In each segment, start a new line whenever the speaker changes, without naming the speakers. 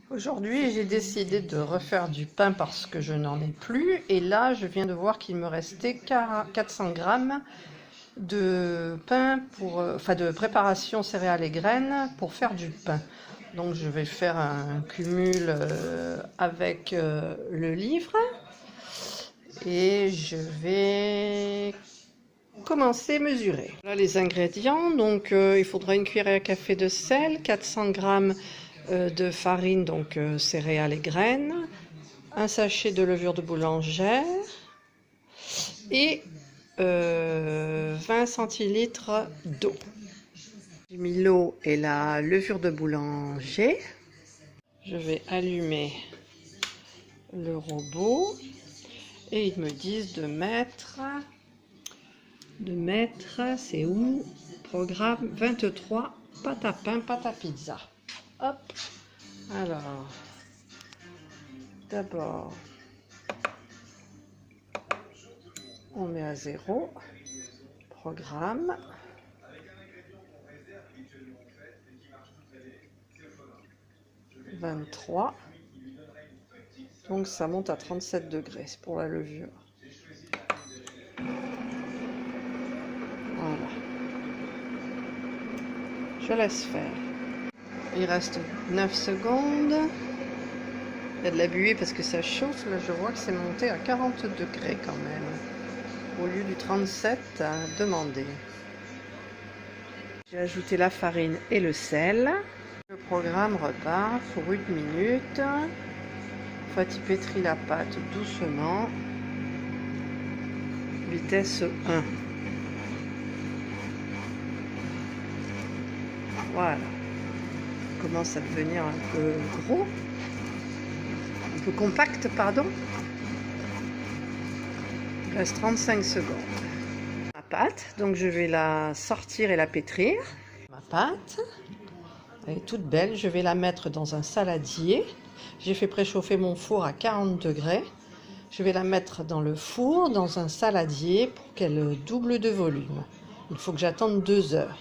Aujourd'hui, j'ai décidé de refaire du pain parce que je n'en ai plus. Et là, je viens de voir qu'il me restait 400 grammes de pain de préparation céréales et graines pour faire du pain. Donc, je vais faire un cumul avec le livre et je vais commencer à mesurer. Voilà les ingrédients. Donc, il faudra une cuillère à café de sel, 400 grammes de farine, donc céréales et graines, un sachet de levure de boulangère et 20 centilitres d'eau. J'ai mis l'eau et la levure de boulanger. Je vais allumer le robot et ils me disent de mettre c'est où? Programme 23, pâte à pain, pâte à pizza. Hop, alors, d'abord, on met à 0, programme, « 23 », donc ça monte à 37 degrés, c'est pour la levure. Voilà, je laisse faire. Il reste 9 secondes. Il y a de la buée parce que ça chauffe. Là, je vois que c'est monté à 40 degrés quand même, au lieu du 37 à demander. J'ai ajouté la farine et le sel. Le programme repart pour 1 minute. En fait, il pétrit la pâte doucement. Vitesse 1. Voilà. Commence à devenir un peu gros, un peu compact, pardon. Il reste 35 secondes. Ma pâte, donc je vais la sortir et la pétrir. Ma pâte, elle est toute belle, je vais la mettre dans un saladier. J'ai fait préchauffer mon four à 40 degrés. Je vais la mettre dans le four, dans un saladier, pour qu'elle double de volume. Il faut que j'attende 2 heures.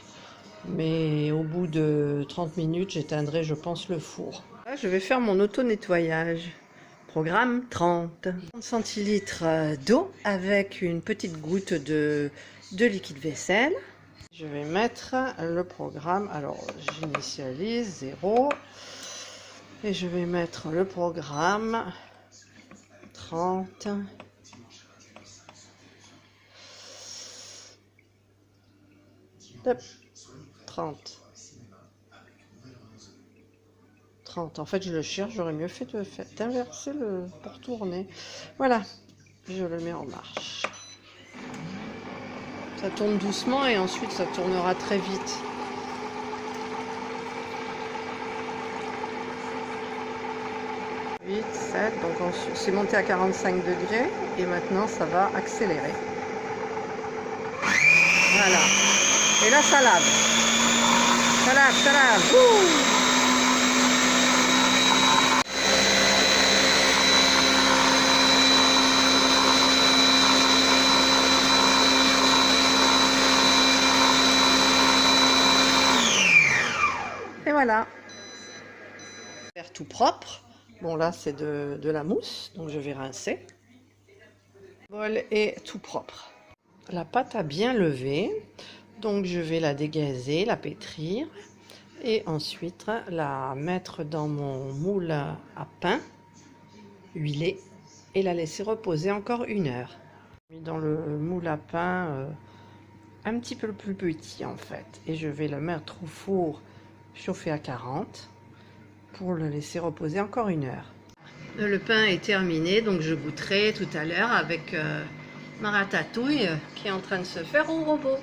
Mais au bout de 30 minutes, j'éteindrai, je pense, le four. Là, je vais faire mon auto-nettoyage. Programme 30. 30 centilitres d'eau avec une petite goutte de liquide vaisselle. Je vais mettre le programme. Alors, j'initialise 0. Et je vais mettre le programme 30. 30. En fait, je le cherche, j'aurais mieux fait d'inverser pour tourner. Voilà, je le mets en marche. Ça tourne doucement et ensuite ça tournera très vite. « 8, 7, donc c'est monté à 45 degrés et maintenant ça va accélérer. Voilà. Et là, ça lave. Ça lave, ça lave. Ouh! Et voilà. Faire tout propre. Bon, là, c'est de la mousse, donc je vais rincer. Le bol est tout propre. La pâte a bien levé, donc je vais la dégazer, la pétrir et ensuite la mettre dans mon moule à pain huilé et la laisser reposer encore 1 heure. J'ai mis dans le moule à pain un petit peu plus petit en fait et je vais le mettre au four chauffé à 40 pour le laisser reposer encore 1 heure. Le pain est terminé, donc je goûterai tout à l'heure avec ma ratatouille qui est en train de se faire au robot.